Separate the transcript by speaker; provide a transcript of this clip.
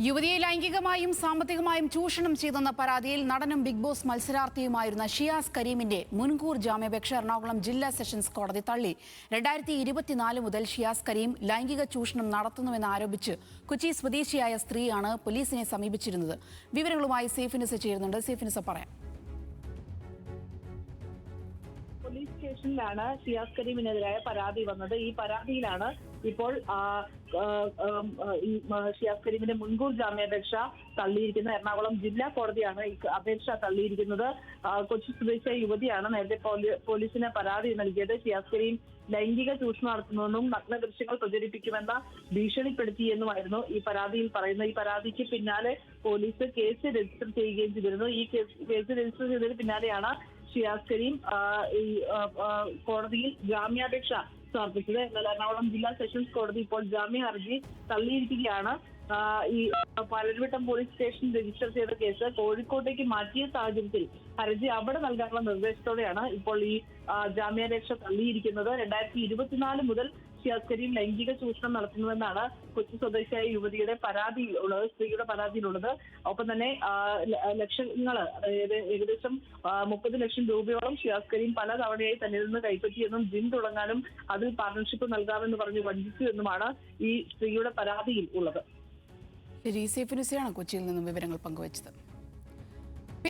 Speaker 1: യുവതിയെ ലൈംഗികമായും സാമ്പത്തികമായും ചൂഷണം ചെയ്തെന്ന പരാതിയിൽ നടനും ബിഗ് ബോസ് മത്സരാർത്ഥിയുമായിരുന്ന ഷിയാസ് കരീമിന്റെ മുൻകൂർ ജാമ്യാപേക്ഷ എറണാകുളം ജില്ലാ സെഷൻസ് കോടതി തള്ളി. 2024 മുതൽ ഷിയാസ് കരീം ലൈംഗിക ചൂഷണം നടത്തുന്നുവെന്നാരോപിച്ച് കൊച്ചി സ്വദേശിയായ സ്ത്രീയാണ് പോലീസിനെ സമീപിച്ചിരുന്നത്. വിവരങ്ങളുമായി സേഫിനിസ ചേരുന്നുണ്ട്. സേഫിനിസ പറയാം.
Speaker 2: പോലീസ് സ്റ്റേഷനിലാണ് ഷിയാസ് കരീമിനെതിരായ പരാതി വന്നത്. ഈ പരാതിയിലാണ് ഇപ്പോൾ ഷിയാസ് കരീമിന്റെ മുൻകൂർ ജാമ്യാപേക്ഷ തള്ളിയിരിക്കുന്നത്. എറണാകുളം ജില്ലാ കോടതിയാണ് ഈ അപേക്ഷ തള്ളിയിരിക്കുന്നത്. കൊച്ചി സ്വദേശിയായ യുവതിയാണ് നേരത്തെ പോലീസിന് പരാതി നൽകിയത്. ഷിയാസ് കരീം ലൈംഗിക ചൂഷണം നടത്തുന്നുവെന്നും നഗ്ന ദൃശ്യങ്ങൾ പ്രചരിപ്പിക്കുമെന്ന ഭീഷണിപ്പെടുത്തിയെന്നുമായിരുന്നു ഈ പരാതിയിൽ പറയുന്നത്. ഈ പരാതിക്ക് പിന്നാലെ പോലീസ് കേസ് രജിസ്റ്റർ ചെയ്യുകയും ചെയ്തിരുന്നു. ഈ കേസ് രജിസ്റ്റർ ചെയ്തതിന് പിന്നാലെയാണ് ഷിയാസ് കരീം ഈ കോടതിയിൽ ജാമ്യാപേക്ഷ സമർപ്പിച്ചത്. എന്നാൽ എറണാകുളം ജില്ലാ സെഷൻസ് കോടതി ഇപ്പോൾ ജാമ്യ ഹർജി തള്ളിയിരിക്കുകയാണ്. ഈ പാലരുവട്ടം പോലീസ് സ്റ്റേഷൻ രജിസ്റ്റർ ചെയ്ത കേസ് കോഴിക്കോട്ടേക്ക് മാറ്റിയ സാഹചര്യത്തിൽ ഹർജി അവിടെ നൽകാനുള്ള നിർദ്ദേശത്തോടെയാണ് ഇപ്പോൾ ഈ ജാമ്യാപേക്ഷ തള്ളിയിരിക്കുന്നത്. 2024 മുതൽ ഷിയാസ് കരീം ലൈംഗിക ചൂഷണം നടത്തുന്നുവെന്നാണ് കൊച്ചി സ്വദേശിയായ യുവതിയുടെ പരാതിയിലുള്ളത്, സ്ത്രീയുടെ പരാതിയിലുള്ളത്. ഒപ്പം തന്നെ ലക്ഷങ്ങൾ, അതായത് ഏകദേശം 30 ലക്ഷം രൂപയോളം ഷിയാസ് കരീം പല തവണയായി തന്നിൽ നിന്ന് കൈപ്പറ്റിയെന്നും ജിം തുടങ്ങാനും അതിൽ പാർട്ണർഷിപ്പ് നൽകാമെന്ന് പറഞ്ഞ് വഞ്ചിച്ചു എന്നുമാണ് ഈ സ്ത്രീയുടെ പരാതിയിൽ ഉള്ളത്.
Speaker 1: സേഫിനിസയാണ് കൊച്ചിയിൽ നിന്നും വിവരങ്ങൾ പങ്കുവച്ചത്.